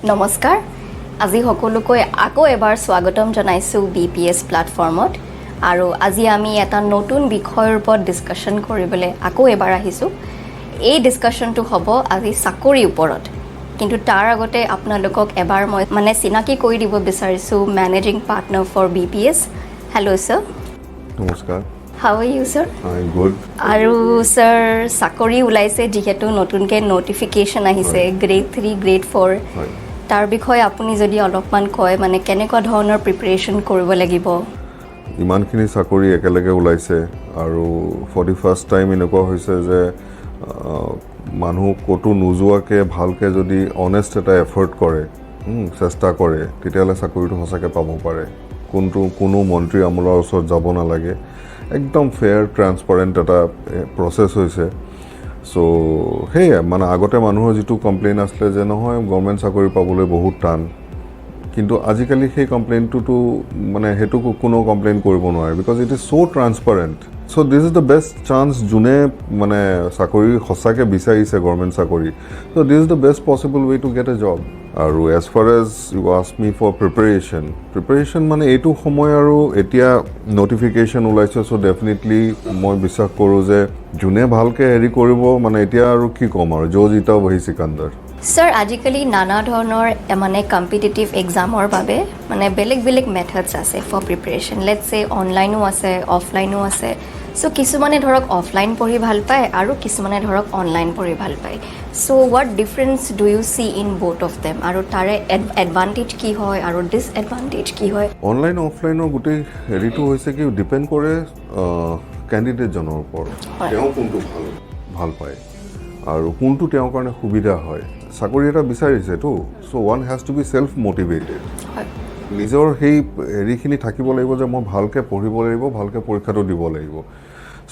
নমস্কাৰ আজি সকলোকৈ আকৌ এবাৰ স্বাগতম জনাইছোঁ BPS প্লেটফৰ্মত আৰু আজি আমি এটা নতুন বিষয়ৰ ওপৰত ডিসকাশন কৰিবলৈ আকৌ এবাৰ আহিছোঁ এই ডিসকাশনটো হ'ব আজি চাকৰিৰ ওপৰত কিন্তু তাৰ আগতে আপোনালোকক এবাৰ মই মানে চিনাকি কৰি দিব বিচাৰিছোঁ managing partner for BPS hello' sir নমস্কাৰ How are you, sir? I'm good. আৰু sir চাকৰি ওলাইছে যিহেতু নতুনকৈ নোটিফিকেশন আহিছে গ্ৰেড 3 গ্ৰেড 4 হয় তাৰ বিষয়ে আপুনি যদি অলপমান কয় মানে কেনেকুৱা ধৰণৰ প্ৰিপাৰেচন কৰিব লাগিব ইমানখিনি চাকৰি একেলগে ওলাইছে আৰু ফৰ দি ফাৰ্ষ্ট টাইম এনেকুৱা হৈছে যে মানুহ ক'তো নোযোৱাকৈ ভালকৈ যদি অনেষ্ট এটা এফৰ্ট কৰে চেষ্টা কৰে তেতিয়াহ'লে চাকৰিটো সঁচাকৈ পাব পাৰে কোনো মন্ত্ৰী আমোলাৰ ওচৰত যাব নালাগে একদম ফেয়াৰ ট্ৰান্সপাৰেণ্ট এটা প্ৰচেছ হৈছে চ' সেয়ে মানে আগতে মানুহৰ যিটো কমপ্লেইন আছিলে যে নহয় গভৰ্ণমেণ্ট চাকৰি পাবলৈ বহুত টান কিন্তু আজিকালি সেই কমপ্লেইনটোতো মানে সেইটো কোনো কমপ্লেইন কৰিব নোৱাৰে because it is so' transparent so' this is the best chance যোনে মানে চাকৰি সঁচাকৈ বিচাৰিছে গভৰ্ণমেণ্ট চাকৰি so' this is the best possible way to get a job আৰু as far as you ask me for preparation মানে এইটো সময় আৰু এতিয়া নটিফিকেশ্যন ওলাইছে চ' ডেফিনেটলি মই বিশ্বাস কৰোঁ যে যোনে ভালকৈ হেৰি কৰিব মানে এতিয়া আৰু কি ক'ম আৰু যো জিতা বহি চিকান্দাৰ স্যাৰ আজিকালি নানা ধৰণৰ মানে কম্পিটিটিভ এক্সামৰ বাবে মানে বেলেগ বেলেগ মেথডছ আছে ফৰ প্ৰিপাৰেশ্যন লেটছ চে অনলাইনো আছে অফলাইনো আছে চ' কিছুমানে ধৰক অফলাইন পঢ়ি ভাল পায় আৰু কিছুমানে ধৰক অনলাইন পঢ়ি ভাল পায় so' what difference do you see in both of them আৰু তাৰে এডভান্টেজ কি হয় আৰু ডিছএডভান্টেজ কি হয় অনলাইন অফলাইনৰ গোটেই হেৰিটো হৈছে কি ডিপেণ্ড কৰে কেণ্ডিডেটজনৰ ওপৰত তেওঁ কোনটো ভাল পায় আৰু কোনটো তেওঁৰ কাৰণে সুবিধা হয় চাকৰি এটা বিচাৰিছেতো so' one has to be self motivated নিজৰ সেই হেৰিখিনি থাকিব লাগিব যে মই ভালকৈ পঢ়িব লাগিব ভালকৈ পৰীক্ষাটো দিব লাগিব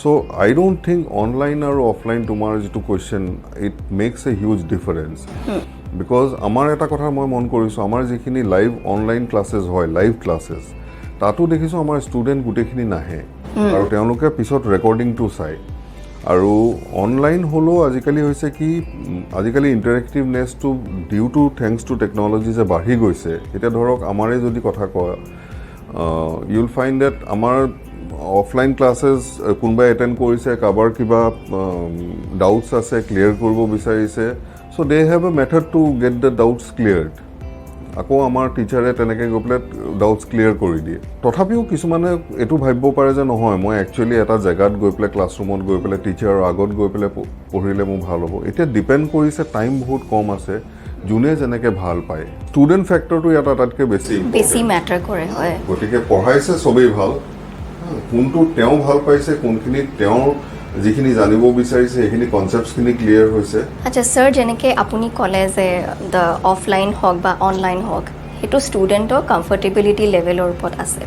চ' আই ডোণ্ট থিংক অনলাইন আৰু অফলাইন তোমাৰ যিটো question it makes a huge difference because আমাৰ এটা কথা মই মন কৰিছোঁ আমাৰ যিখিনি লাইভ অনলাইন ক্লাছেছ হয় লাইভ ক্লাছেছ তাতো দেখিছোঁ আমাৰ ষ্টুডেণ্ট গোটেইখিনি নাহে আৰু তেওঁলোকে পিছত ৰেকৰ্ডিংটো চায় আৰু অনলাইন হ'লেও আজিকালি হৈছে কি আজিকালি ইণ্টাৰেক্টিভনেছটো due to thanks to technology যে বাঢ়ি গৈছে এতিয়া ধৰক আমাৰে যদি কথা কয় ইউল ফাইণ্ড ডেট আমাৰ অফলাইন ক্লাছেছ কোনোবাই এটেণ্ড কৰিছে কাৰোবাৰ কিবা ডাউটছ আছে ক্লিয়াৰ কৰিব বিচাৰিছে so' they have a method to get the doubts cleared আকৌ আমাৰ টিচাৰে তেনেকৈ গৈ পেলাই ডাউটছ ক্লিয়াৰ কৰি দিয়ে তথাপিও কিছুমানে এইটো ভাবিব পাৰে যে নহয় মই একচুৱেলি এটা জেগাত গৈ পেলাই ক্লাছৰুমত গৈ পেলাই টিচাৰৰ আগত গৈ পেলাই পঢ়িলে মোৰ ভাল হ'ব এতিয়া ডিপেণ্ড কৰিছে টাইম বহুত কম আছে যোনে যেনেকৈ ভাল পায় ষ্টুডেণ্ট ফেক্টৰটো ইয়াত আটাইতকৈ বেছি মেটাৰ কৰে হয় গতিকে পঢ়াইছে চবেই ভাল কোনটো তেওঁ ভাল পাইছে কোনখিনি তেওঁৰ যিখিনি জানিব বিচাৰিছে সেইখিনি কনচেপ্টছখিনি ক্লিয়াৰ হৈছে আচ্ছা স্যাৰ যেনেকৈ আপুনি ক'লে যে দ্য অফলাইন হওক বা অনলাইন হওক সেইটো ষ্টুডেণ্টৰ কমফৰ্টেবিলিটি লেভেলৰ ওপৰত আছে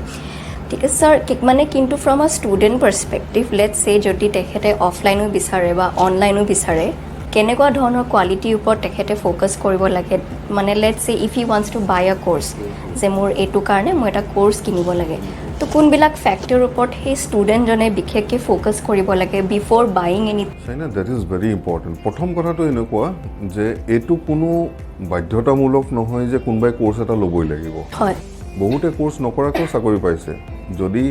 ঠিক আছে ছাৰ মানে কিন্তু ফ্ৰম আ ষ্টুডেণ্ট পাৰ্চপেক্টিভ লেটছ চে যদি তেখেতে অফলাইনো বিচাৰে বা অনলাইনো বিচাৰে কেনেকুৱা ধৰণৰ কোৱালিটিৰ ওপৰত তেখেতে ফ'কাছ কৰিব লাগে মানে লেটছ চে ইফ হি ৱান্টছ টু বাই আ কোৰ্চ যে মোৰ এইটো কাৰণে মই এটা কোৰ্চ কিনিব লাগে তো কোনবিলাক ফেক্টৰ ওপৰত সেই ষ্টুডেণ্টজনে বিশেষকৈ ফ'কাছ কৰিব লাগে before buying any china date is very important প্ৰথম কথাটো এনেকুৱা যে এইটো কোনো বাধ্যতামূলক নহয় যে কোনোবাই কোৰ্চ এটা ল'বই লাগিব হয় বহুতে কোৰ্চ নকৰাকৈও চাকৰি পাইছে যদি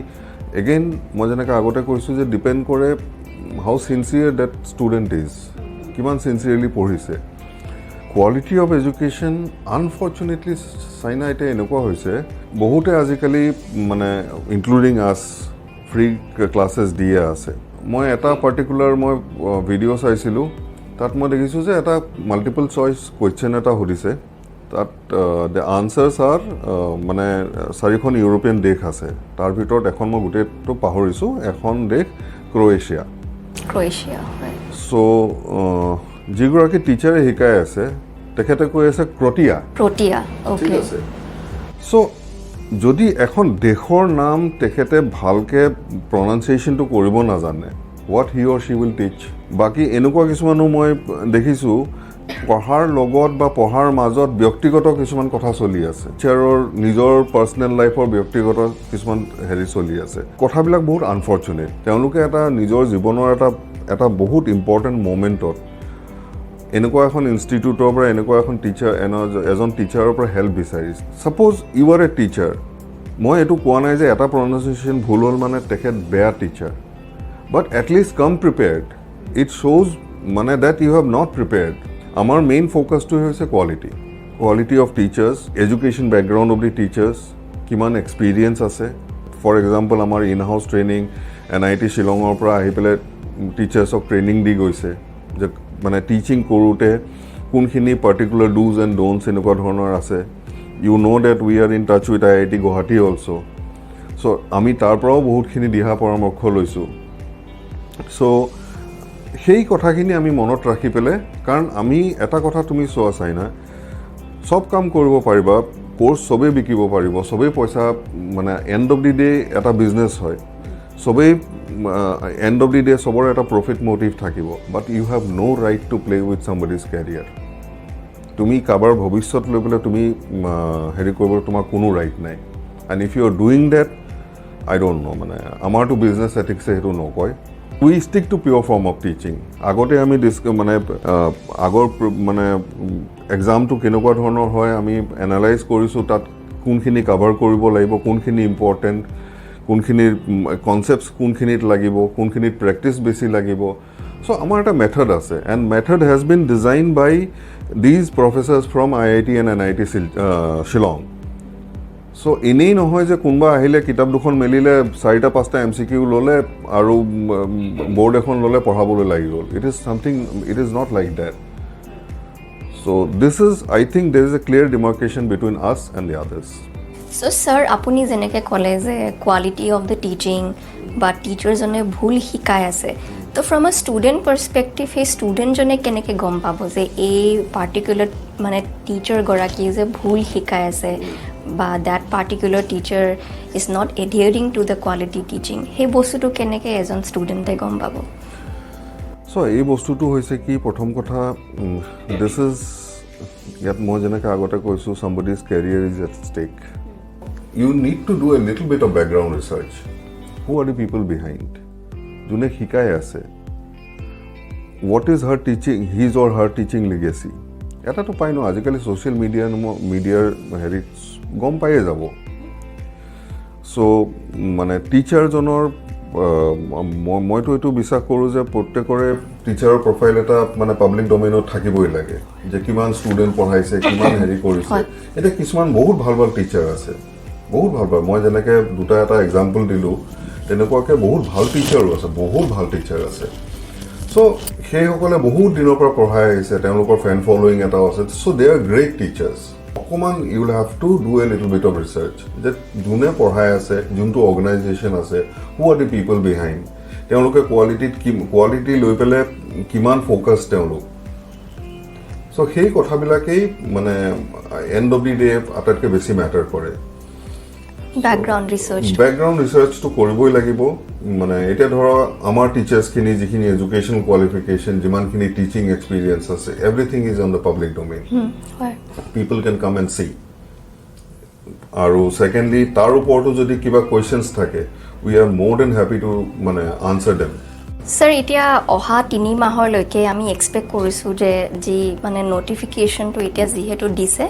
এগেইন মই যেনেকৈ আগতে কৈছোঁ যে ডিপেণ্ড কৰে হাউ চিনচিয়াৰ ডেট ষ্টুডেণ্ট ইজ কিমান চিনচিয়াৰলি পঢ়িছে quality of education unfortunately China এতিয়া এনেকুৱা হৈছে বহুতে আজিকালি মানে ইনক্লুডিং আছ ফ্ৰী ক্লাছেছ দিয়ে আছে মই এটা পাৰ্টিকুলাৰ মই ভিডিঅ' চাইছিলোঁ তাত মই দেখিছোঁ যে এটা মাল্টিপল চইচ কুৱেশ্যন এটা সুধিছে তাত দ্য আনচাৰ্ছ আৰ মানে 4খন ইউৰোপীয়ান দেশ আছে তাৰ ভিতৰত এখন মই গোটেইটো পাহৰিছোঁ এখন দেশ ক্ৰ'ৱেছিয়া চ' যিগৰাকী টিচাৰে শিকাই আছে তেখেতে কৈ আছে ক্ৰ'টিয়া ঠিক আছে চ' যদি এখন দেশৰ নাম তেখেতে ভালকৈ প্ৰনাউন্সিয়েশ্যনটো কৰিব নাজানে what he or Shi will টিচ বাকী এনেকুৱা কিছুমানো মই দেখিছোঁ পঢ়াৰ লগত বা পঢ়াৰ মাজত ব্যক্তিগত কিছুমান কথা চলি আছে টিচাৰৰ নিজৰ পাৰ্চনেল লাইফৰ ব্যক্তিগত কিছুমান হেৰি চলি আছে কথাবিলাক বহুত আনফৰ্চুনেট তেওঁলোকে এটা নিজৰ জীৱনৰ এটা বহুত ইম্পৰ্টেণ্ট মমেণ্টত এনেকুৱা এখন ইনষ্টিটিউটৰ পৰা এনেকুৱা এখন টিচাৰ এজন টিচাৰৰ পৰা হেল্প বিচাৰিছে suppose you are a teacher মই এইটো কোৱা নাই যে এটা প্ৰনাউন্সিয়েশ্যন ভুল হ'ল মানে তেখেত বেয়া teacher but at least come prepared it শ্ব'জ মানে that you have not prepared আমাৰ মেইন ফ'কাছটো হৈছে quality of teachers education background of the teachers কিমান এক্সপিৰিয়েঞ্চ আছে ফৰ এক্সাম্পল আমাৰ ইন হাউচ ট্ৰেইনিং NIT শ্বিলঙৰ পৰা আহি পেলাই টিচাৰ্ছক ট্ৰেইনিং দি গৈছে যে মানে টিচিং কৰোঁতে কোনখিনি পাৰ্টিকুলাৰ ডুজ এণ্ড ড'নছ এনেকুৱা ধৰণৰ আছে you know' that we are in touch with IIT Guwahati also' so' আমি তাৰ পৰাও বহুতখিনি দিহা পৰামৰ্শ লৈছোঁ চ' সেই কথাখিনি আমি মনত ৰাখি পেলাই কাৰণ আমি এটা কথা তুমি চোৱা চাইনা চব কাম কৰিব পাৰিবা কোৰ্চ চবেই বিকিব পাৰিব চবেই পইচা মানে এণ্ড অফ দি ডে এটা বিজনেছ হয় চবেই এণ্ড অফ দি ডে চবৰে এটা প্ৰফিট মটিভ থাকিব but you have no' right to play with somebody's career তুমি কাৰোবাৰ ভৱিষ্যত লৈ পেলাই তুমি হেৰি কৰিবলৈ তোমাৰ কোনো ৰাইট নাই and if you are doing that I don't know' মানে আমাৰতো বিজনেছ এথিক্সে সেইটো নকয় we stick to pure form of teaching আগতে আমি মানে আগৰ মানে এক্সামটো কেনেকুৱা ধৰণৰ হয় আমি এনালাইজ কৰিছোঁ তাত কোনখিনি কাভাৰ কৰিব লাগিব কোনখিনি ইম্পৰ্টেণ্ট কোনখিনিৰ কনচেপ্টছ কোনখিনিত লাগিব কোনখিনিত প্ৰেক্টিছ বেছি লাগিব চ' আমাৰ এটা মেথড আছে and method has been design by these professors from IIT and NIT Shillong so' এনেই নহয় যে কোনোবা আহিলে কিতাপ দুখন মেলিলে 4-5টা MCQ ল'লে আৰু বৰ্ড এখন ল'লে পঢ়াবলৈ লাগি গ'ল it is not like that so' this is I think there is a clear demarcation between us and the others so' sir আপুনি যেনেকৈ ক'লে যে কোৱালিটি অফ দ্য টিচিং বা টিচাৰজনে ভুল শিকাই আছে তো ফ্ৰম আ ষ্টুডেণ্ট পাৰ্চপেক্টিভ সেই ষ্টুডেণ্টজনে কেনেকৈ গম পাব যে এই পাৰ্টিকুলাৰ মানে টিচাৰগৰাকী যে ভুল শিকাই আছে বা that particular teacher is not adhering to the quality teaching সেই বস্তুটো কেনেকৈ এজন ষ্টুডেণ্টে গম পাব চ' এই বস্তুটো হৈছে কি প্ৰথম কথা দিছ ইজ ইয়াত মই যেনেকৈ আগতে কৈছোঁ somebody's career is at stake you need to do a little bit of background research. Who are the people behind? June hikai ase. What is her teaching, his or her teaching legacy? Eta to pai no ajikali social media heri gom paye jabo. So mane teacher jonor মই তো এইটো বিশ্বাস কৰোঁ যে প্ৰত্যেকৰে টিচাৰৰ profile এটা মানে public ডমেইনত থাকিবই লাগে যে কিমান ষ্টুডেণ্ট পঢ়াইছে কিমান হেৰি কৰিছে এতিয়া কিছুমান বহুত ভাল ভাল টিচাৰ আছে বহুত ভাল মই যেনেকৈ দুটা এটা এক্সাম্পল দিলোঁ তেনেকুৱাকৈ বহুত ভাল টিচাৰো আছে বহুত ভাল টিচাৰ আছে চ' সেইসকলে বহুত দিনৰ পৰা পঢ়াই আহিছে তেওঁলোকৰ ফেন ফলোয়িং এটাও আছে so' they are great teachers অকণমান you will have to do a little bit of research যে যোনে পঢ়াই আছে যোনটো অৰ্গেনাইজেশ্যন আছে who are the people behind তেওঁলোকে কোৱালিটি লৈ পেলাই কিমান ফ'কাছ তেওঁলোক চ' সেই কথাবিলাকেই মানে এণ্ড অফ দি ডে আটাইতকৈ বেছি মেটাৰ কৰে বেকগ্ৰাউণ্ড ৰিচাৰ্চটো কৰিবই লাগিব মানে এতিয়া ধৰা আমাৰ টিচাৰ্ছখিনি যিখিনি এডুকেশ্যনেল কোৱালিফিকেশ্যন যিমানখিনি টিচিং এক্সপিৰিয়েঞ্চ আছে everything is on the public domain people can come and C আৰু ছেকেণ্ডলি তাৰ ওপৰতো যদি কিবা কুৱেশ্যনছ থাকে উই আৰ মোৰ দেন হেপী টু মানে আনচাৰ দেম ছাৰ এতিয়া অহা 3 মাহলৈকে আমি এক্সপেক্ট কৰিছোঁ যে যি মানে নটিফিকেশ্যনটো এতিয়া যিহেতু দিছে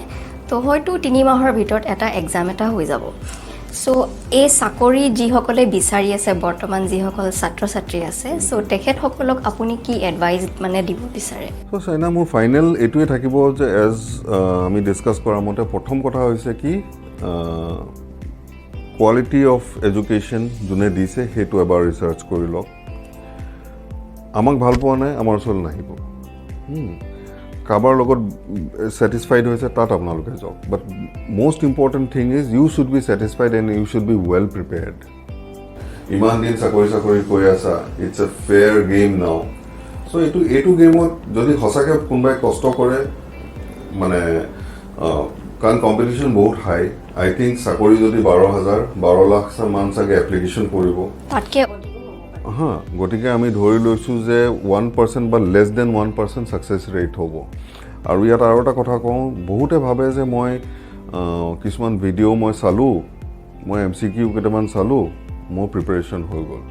তো হয়তো 3 মাহৰ ভিতৰত এটা এক্সাম এটা হৈ যাব চ' এই চাকৰি যিসকলে বিচাৰি আছে বৰ্তমান যিসকল ছাত্ৰ ছাত্ৰী আছে চ' তেখেতসকলক আপুনি কি এডভাইচ মানে দিব বিচাৰে চ' চাইনা মোৰ ফাইনেল এইটোৱে থাকিব যে এজ আমি ডিছকাছ কৰাৰ মতে প্ৰথম কথা হৈছে কি কোৱালিটি অফ এডুকেশ্যন যোনে দিছে সেইটো এবাৰ ৰিচাৰ্চ কৰি লওক আমাক ভাল পোৱা নাই আমাৰ ওচৰলৈ নাহিব কাৰোবাৰ লগত ছেটিছফাইড হৈছে তাত আপোনালোকে যাওক but most important thing is you should be satisfied and you should be well prepared ইমান দিন চাকৰি কৈ আছা ইটছ এ ফেয়াৰ গেম নাও চ' এইটো গেমত যদি সঁচাকৈ কোনোবাই কষ্ট কৰে মানে কাৰণ কম্পিটিশ্যন বহুত হাই আই থিংক চাকৰি যদি 12 লাখ মান চাগে এপ্লিকেশ্যন কৰিব গতিকে আমি ধৰি লৈছোঁ যে 1% বা লেছ দেন 1% ছাকচেছ ৰেট হ'ব আৰু ইয়াত আৰু এটা কথা কওঁ বহুতে ভাবে যে মই কিছুমান ভিডিঅ' মই চালোঁ মই MCQ কেইটামান চালোঁ মোৰ প্ৰিপেৰেশ্যন হৈ গ'ল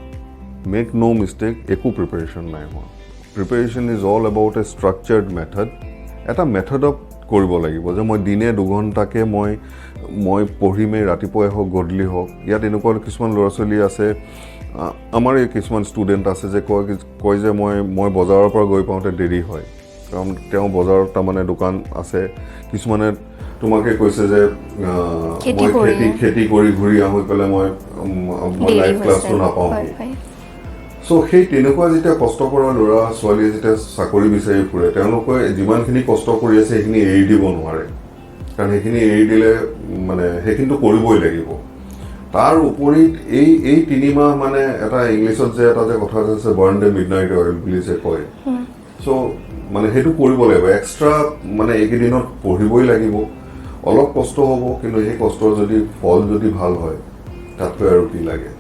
মেক ন' মিষ্টেক একো প্ৰিপেৰেশ্যন নাই হোৱা preparation is all about a structured method এটা মেথডত কৰিব লাগিব যে মই দিনে 2 ঘণ্টাকৈ মই পঢ়িমেই ৰাতিপুৱাই হওক গধূলি হওক ইয়াত এনেকুৱা কিছুমান ল'ৰা ছোৱালী আছে আমাৰ এই কিছুমান ষ্টুডেণ্ট আছে যে কয় যে মই বজাৰৰ পৰা গৈ পাওঁতে দেৰি হয় কাৰণ তেওঁ বজাৰত তাৰমানে দোকান আছে কিছুমানে তোমাকে কৈছে যে মই খেতি কৰি ঘূৰি আহি পেলাই মই লাইভ ক্লাছটো নাপাওঁ সো সেই তেনেকুৱা যেতিয়া কষ্ট কৰা ল'ৰা ছোৱালীয়ে যেতিয়া চাকৰি বিচাৰি ফুৰে তেওঁলোকে যিমানখিনি কষ্ট কৰি আছে সেইখিনি এৰি দিব নোৱাৰে কাৰণ সেইখিনি এৰি দিলে মানে সেইখিনিতো কৰিবই লাগিব তাৰ উপৰিত এই 3 মাহ মানে এটা ইংলিছত যে এটা যে কথা আছে বাৰ্ন দ্য মিডনাইট অইল বুলি যে কয় সো মানে সেইটো কৰিব লাগিব এক্সট্ৰা মানে এইকেইদিনত পঢ়িবই লাগিব অলপ কষ্ট হ'ব কিন্তু সেই কষ্টৰ যদি ফল যদি ভাল হয় তাতকৈ আৰু কি লাগে